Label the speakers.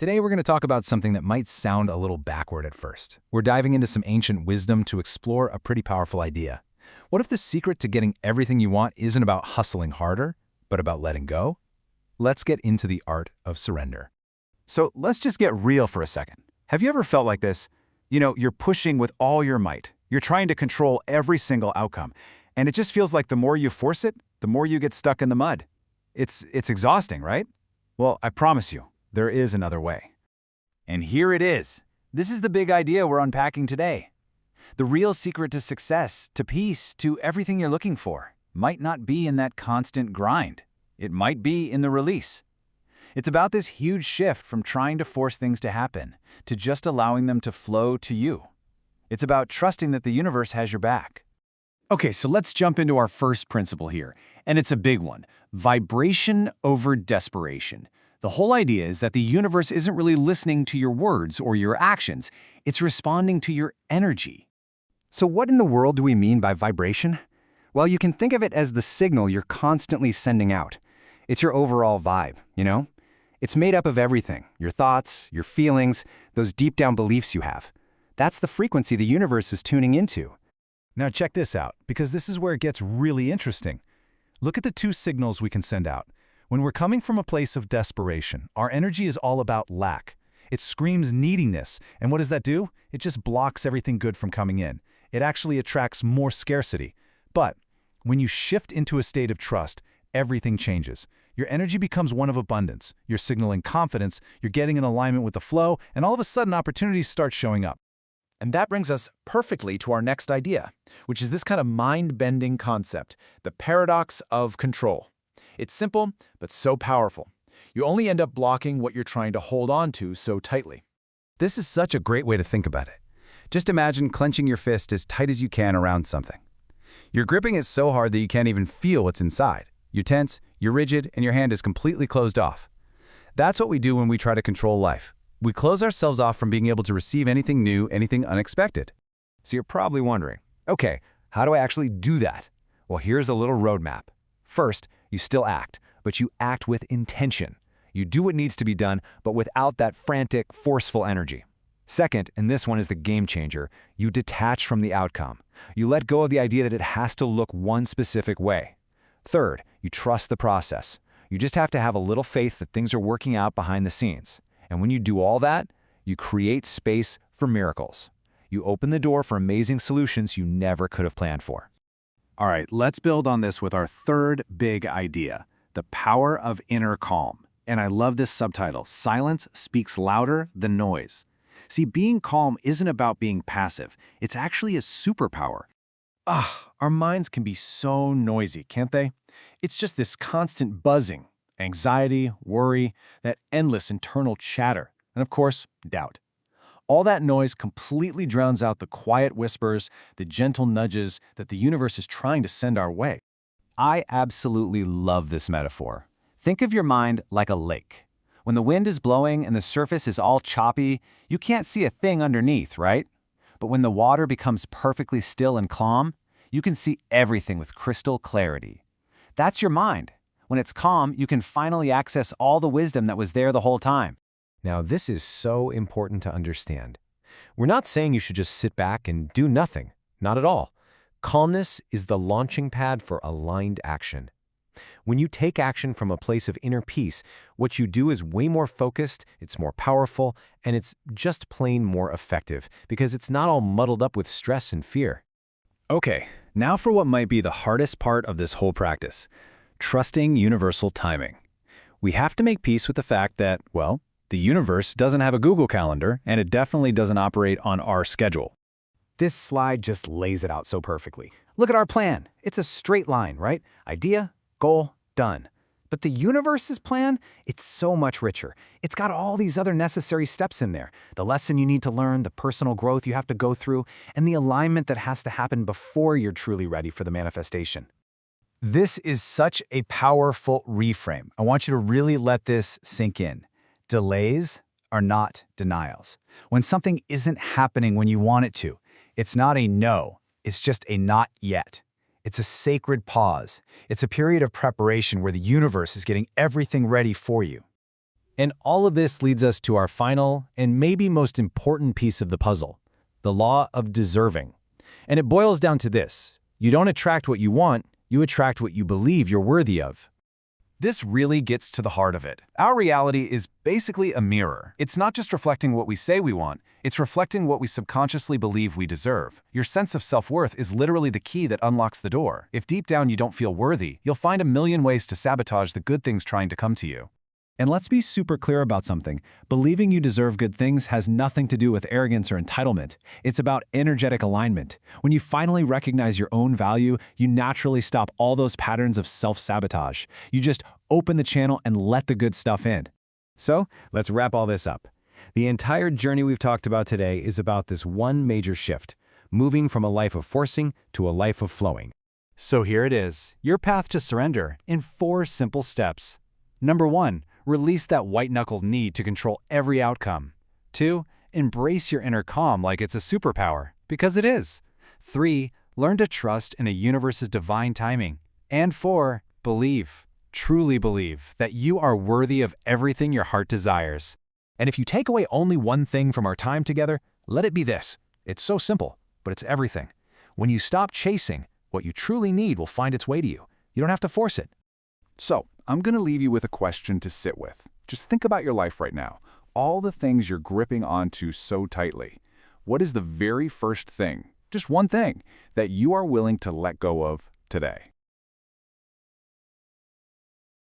Speaker 1: Today we're going to talk about something that might sound a little backward at first. We're diving into some ancient wisdom to explore a pretty powerful idea. What if the secret to getting everything you want isn't about hustling harder, but about letting go? Let's get into the art of surrender.
Speaker 2: So let's just get real for a second. Have you ever felt like this? You're pushing with all your might. You're trying to control every single outcome. And it just feels like the more you force it, the more you get stuck in the mud. It's exhausting, right? Well, I promise you, there is another way. And here it is. This is the big idea we're unpacking today. The real secret to success, to peace, to everything you're looking for might not be in that constant grind. It might be in the release. It's about this huge shift from trying to force things to happen to just allowing them to flow to you. It's about trusting that the universe has your back. Okay, so let's jump into our first principle here, and it's a big one. Vibration over desperation. The whole idea is that the universe isn't really listening to your words or your actions. It's responding to your energy.
Speaker 3: So what in the world do we mean by vibration? Well, you can think of it as the signal you're constantly sending out. It's your overall vibe, It's made up of everything, your thoughts, your feelings, those deep down beliefs you have. That's the frequency the universe is tuning into.
Speaker 4: Now check this out, because this is where it gets really interesting. Look at the two signals we can send out. When we're coming from a place of desperation, our energy is all about lack. It screams neediness, and what does that do? It just blocks everything good from coming in. It actually attracts more scarcity. But when you shift into a state of trust, everything changes. Your energy becomes one of abundance. You're signaling confidence, you're getting in alignment with the flow, and all of a sudden opportunities start showing up.
Speaker 2: And that brings us perfectly to our next idea, which is this kind of mind-bending concept, the paradox of control. It's simple, but so powerful. You only end up blocking what you're trying to hold on to so tightly.
Speaker 3: This is such a great way to think about it. Just imagine clenching your fist as tight as you can around something. You're gripping it so hard that you can't even feel what's inside. You're tense, you're rigid, and your hand is completely closed off. That's what we do when we try to control life. We close ourselves off from being able to receive anything new, anything unexpected.
Speaker 2: So you're probably wondering, okay, how do I actually do that? Well, here's a little roadmap. First, you still act, but you act with intention. You do what needs to be done, but without that frantic, forceful energy. Second, and this one is the game changer, you detach from the outcome. You let go of the idea that it has to look one specific way. Third, you trust the process. You just have to have a little faith that things are working out behind the scenes. And when you do all that, you create space for miracles. You open the door for amazing solutions you never could have planned for.
Speaker 4: All right, let's build on this with our third big idea, the power of inner calm. And I love this subtitle, Silence Speaks Louder Than Noise. See, being calm isn't about being passive. It's actually a superpower. Our minds can be so noisy, can't they? It's just this constant buzzing, anxiety, worry, that endless internal chatter, and of course, doubt. All that noise completely drowns out the quiet whispers, the gentle nudges that the universe is trying to send our way.
Speaker 2: I absolutely love this metaphor. Think of your mind like a lake. When the wind is blowing and the surface is all choppy, you can't see a thing underneath, right? But when the water becomes perfectly still and calm, you can see everything with crystal clarity. That's your mind. When it's calm, you can finally access all the wisdom that was there the whole time.
Speaker 3: Now, this is so important to understand. We're not saying you should just sit back and do nothing. Not at all. Calmness is the launching pad for aligned action. When you take action from a place of inner peace, what you do is way more focused, it's more powerful, and it's just plain more effective because it's not all muddled up with stress and fear.
Speaker 1: Okay, now for what might be the hardest part of this whole practice, trusting universal timing. We have to make peace with the fact that, well, the universe doesn't have a Google Calendar, and it definitely doesn't operate on our schedule.
Speaker 2: This slide just lays it out so perfectly. Look at our plan. It's a straight line, right? Idea, goal, done. But the universe's plan, it's so much richer. It's got all these other necessary steps in there. The lesson you need to learn, the personal growth you have to go through, and the alignment that has to happen before you're truly ready for the manifestation.
Speaker 1: This is such a powerful reframe. I want you to really let this sink in. Delays are not denials. When something isn't happening when you want it to, it's not a no, it's just a not yet. It's a sacred pause. It's a period of preparation where the universe is getting everything ready for you.
Speaker 3: And all of this leads us to our final and maybe most important piece of the puzzle, the law of deserving. And it boils down to this: you don't attract what you want, you attract what you believe you're worthy of.
Speaker 2: This really gets to the heart of it. Our reality is basically a mirror. It's not just reflecting what we say we want, it's reflecting what we subconsciously believe we deserve. Your sense of self-worth is literally the key that unlocks the door. If deep down you don't feel worthy, you'll find a million ways to sabotage the good things trying to come to you.
Speaker 1: And let's be super clear about something. Believing you deserve good things has nothing to do with arrogance or entitlement. It's about energetic alignment. When you finally recognize your own value, you naturally stop all those patterns of self-sabotage. You just open the channel and let the good stuff in.
Speaker 3: So, let's wrap all this up. The entire journey we've talked about today is about this one major shift, moving from a life of forcing to a life of flowing.
Speaker 2: So here it is, your path to surrender in 4 simple steps. Number 1, release that white-knuckled need to control every outcome. 2, embrace your inner calm like it's a superpower, because it is. 3, learn to trust in a universe's divine timing. And 4, believe, truly believe, that you are worthy of everything your heart desires.
Speaker 3: And if you take away only one thing from our time together, let it be this. It's so simple, but it's everything. When you stop chasing, what you truly need will find its way to you. You don't have to force it.
Speaker 4: So, I'm going to leave you with a question to sit with. Just think about your life right now. All the things you're gripping onto so tightly. What is the very first thing, just one thing, that you are willing to let go of today?